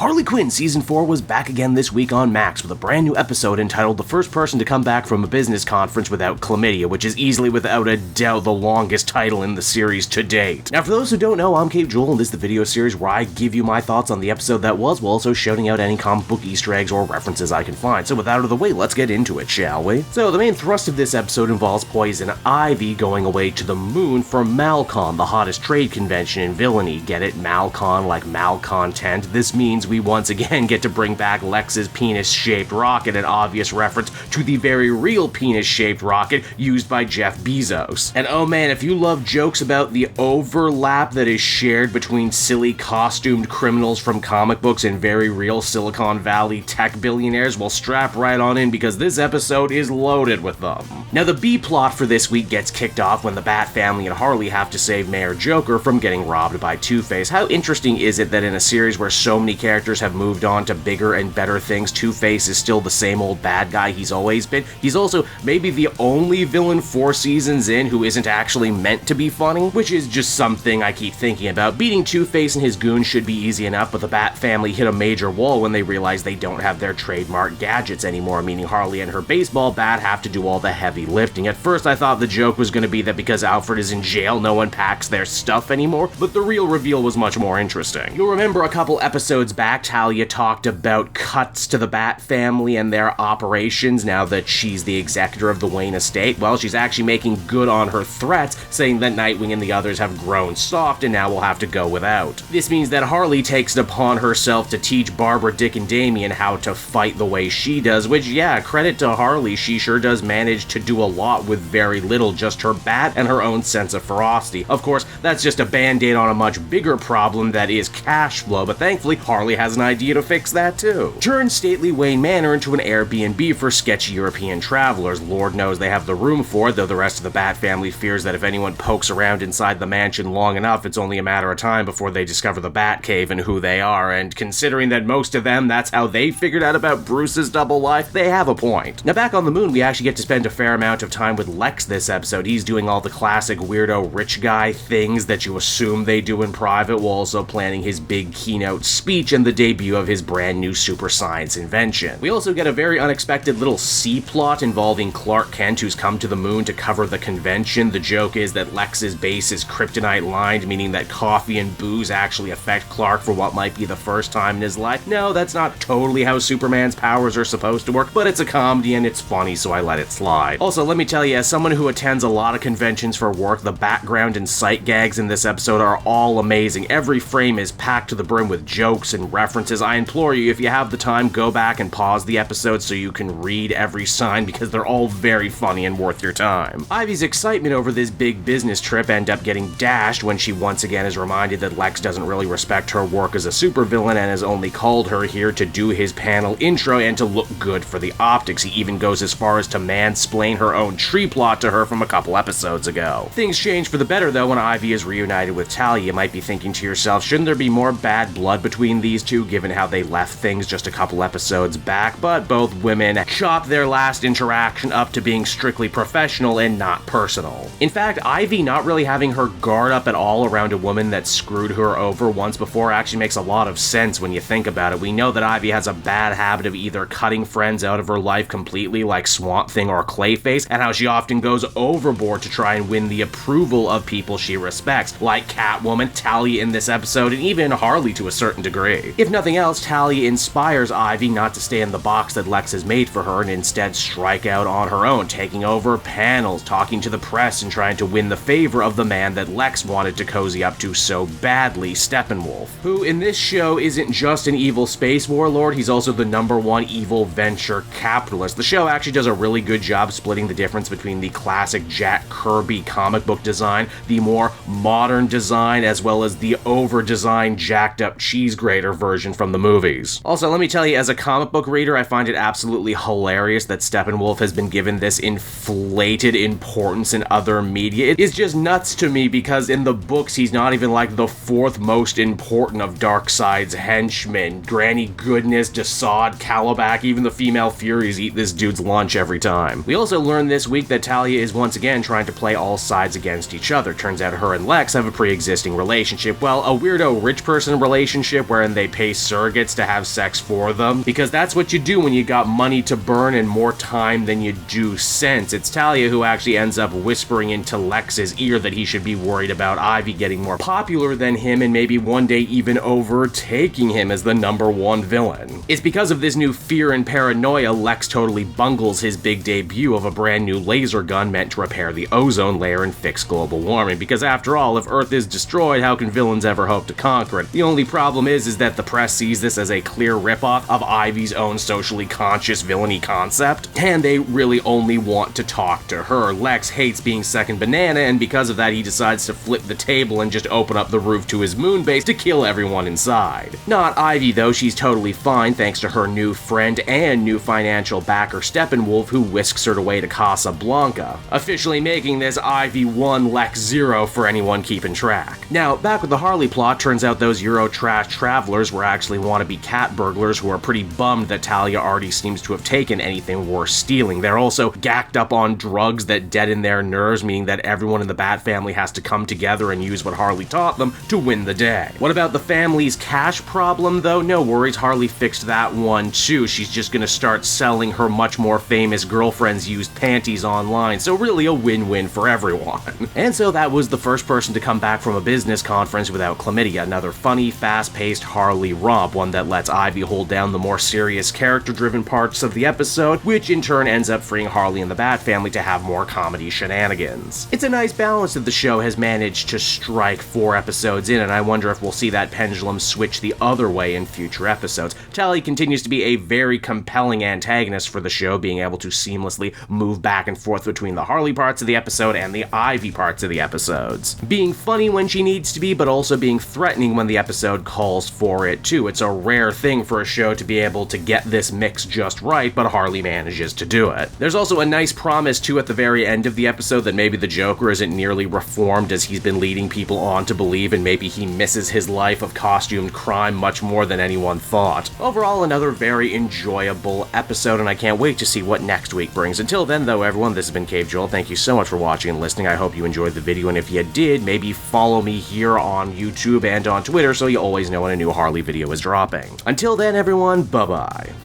Harley Quinn Season 4 was back again this week on Max with a brand new episode entitled The First Person to Come Back from a Business Conference Without Chlamydia, which is easily without a doubt the longest title in the series to date. Now for those who don't know, I'm Cape Joel, and this is the video series where I give you my thoughts on the episode that was, while also shouting out any comic book Easter eggs or references I can find. So with that out of the way, let's get into it, shall we? So the main thrust of this episode involves Poison Ivy going away to the moon for Malcon, the hottest trade convention in villainy. Get it? Malcon, like malcontent. This means we once again get to bring back Lex's penis-shaped rocket, an obvious reference to the very real penis-shaped rocket used by Jeff Bezos. And oh man, if you love jokes about the overlap that is shared between silly costumed criminals from comic books and very real Silicon Valley tech billionaires, well, strap right on in because this episode is loaded with them. Now the B-plot for this week gets kicked off when the Bat family and Harley have to save Mayor Joker from getting robbed by Two-Face. How interesting is it that in a series where so many characters have moved on to bigger and better things, Two-Face is still the same old bad guy he's always been? He's also maybe the only villain 4 seasons in who isn't actually meant to be funny, which is just something I keep thinking about. Beating Two-Face and his goons should be easy enough, but the Bat family hit a major wall when they realized they don't have their trademark gadgets anymore, meaning Harley and her baseball bat have to do all the heavy lifting. At first I thought the joke was going to be that because Alfred is in jail, no one packs their stuff anymore, but the real reveal was much more interesting. You'll remember a couple episodes back, Talia talked about cuts to the Bat family and their operations now that she's the executor of the Wayne estate. Well, she's actually making good on her threats, saying that Nightwing and the others have grown soft and now will have to go without. This means that Harley takes it upon herself to teach Barbara, Dick, and Damian how to fight the way she does, which, yeah, credit to Harley, she sure does manage to do a lot with very little, just her bat and her own sense of ferocity. Of course, that's just a band-aid on a much bigger problem that is cash flow, but thankfully, Harley has an idea to fix that too. Turn stately Wayne Manor into an Airbnb for sketchy European travelers. Lord knows they have the room for it, though the rest of the Bat family fears that if anyone pokes around inside the mansion long enough, it's only a matter of time before they discover the Batcave and who they are, and considering that most of them, that's how they figured out about Bruce's double life, they have a point. Now back on the moon, we actually get to spend a fair amount of time with Lex this episode. He's doing all the classic weirdo rich guy things that you assume they do in private, while also planning his big keynote speech and the debut of his brand new super science invention. We also get a very unexpected little C-plot involving Clark Kent, who's come to the moon to cover the convention. The joke is that Lex's base is kryptonite lined, meaning that coffee and booze actually affect Clark for what might be the first time in his life. No, that's not totally how Superman's powers are supposed to work, but it's a comedy and it's funny, so I let it slide. Also, let me tell you, as someone who attends a lot of conventions for work, the background and sight gags in this episode are all amazing. Every frame is packed to the brim with jokes and references. I implore you, if you have the time, go back and pause the episode so you can read every sign because they're all very funny and worth your time. Ivy's excitement over this big business trip ends up getting dashed when she once again is reminded that Lex doesn't really respect her work as a supervillain and has only called her here to do his panel intro and to look good for the optics. He even goes as far as to mansplain her own tree plot to her from a couple episodes ago. Things change for the better though when Ivy is reunited with Talia. You might be thinking to yourself, shouldn't there be more bad blood between these two given how they left things just a couple episodes back? But both women chop their last interaction up to being strictly professional and not personal. In fact, Ivy not really having her guard up at all around a woman that screwed her over once before actually makes a lot of sense when you think about it. We know that Ivy has a bad habit of either cutting friends out of her life completely like Swamp Thing or Clayface, and how she often goes overboard to try and win the approval of people she respects, like Catwoman, Talia in this episode, and even Harley to a certain degree. If nothing else, Talia inspires Ivy not to stay in the box that Lex has made for her and instead strike out on her own, taking over panels, talking to the press, and trying to win the favor of the man that Lex wanted to cozy up to so badly, Steppenwolf, who in this show isn't just an evil space warlord, he's also the #1 evil venture capitalist. The show actually does a really good job splitting the difference between the classic Jack Kirby comic book design, the more modern design, as well as the over-designed, jacked-up cheese grater version from the movies. Also, let me tell you, as a comic book reader, I find it absolutely hilarious that Steppenwolf has been given this inflated importance in other media. It is just nuts to me because in the books, he's not even like the 4th most important of Darkseid's henchmen. Granny Goodness, Desaad, Calabac, even the female Furies eat this dude's lunch every time. We also learned this week that Talia is once again trying to play all sides against each other. Turns out her and Lex have a pre-existing relationship. Well, a weirdo rich person relationship wherein they pay surrogates to have sex for them, because that's what you do when you got money to burn and more time than you do sense. It's Talia who actually ends up whispering into Lex's ear that he should be worried about Ivy getting more popular than him and maybe one day even overtaking him as the #1 villain. It's because of this new fear and paranoia Lex totally bungles his big debut of a brand new laser gun meant to repair the ozone layer and fix global warming, because after all, if Earth is destroyed, how can villains ever hope to conquer it? The only problem is that the press sees this as a clear ripoff of Ivy's own socially conscious villainy concept, and they really only want to talk to her. Lex hates being second banana, and because of that he decides to flip the table and just open up the roof to his moon base to kill everyone inside. Not Ivy though, she's totally fine thanks to her new friend and new financial backer Steppenwolf, who whisks her away to Casablanca, officially making this Ivy 1 Lex 0 for anyone keeping track. Now, back with the Harley plot, turns out those Euro trash travelers were actually wannabe cat burglars who are pretty bummed that Talia already seems to have taken anything worth stealing. They're also gacked up on drugs that deaden their nerves, meaning that everyone in the Bat family has to come together and use what Harley taught them to win the day. What about the family's cash problem though? No worries, Harley fixed that one too. She's just gonna start selling her much more famous girlfriend's used panties online, so really a win-win for everyone. And so that was the first person to come back from a business conference without chlamydia. Another funny, fast-paced Harley romp, one that lets Ivy hold down the more serious character-driven parts of the episode, which in turn ends up freeing Harley and the Bat family to have more comedy shenanigans. It's a nice balance that the show has managed to strike 4 episodes in, and I wonder if we'll see that pendulum switch the other way in future episodes. Talia continues to be a very compelling antagonist for the show, being able to seamlessly move back and forth between the Harley parts of the episode and the Ivy parts of the episodes. Being funny when she needs to be, but also being threatening when the episode calls for it too. It's a rare thing for a show to be able to get this mix just right, but Harley manages to do it. There's also a nice promise too at the very end of the episode that maybe the Joker isn't nearly reformed as he's been leading people on to believe, and maybe he misses his life of costumed crime much more than anyone thought. Overall, another very enjoyable episode, and I can't wait to see what next week brings. Until then though, everyone, this has been Cave Joel. Thank you so much for watching and listening. I hope you enjoyed the video, and if you did, maybe follow me here on YouTube and on Twitter so you always know when a new Harley video is dropping. Until then, everyone, bye-bye.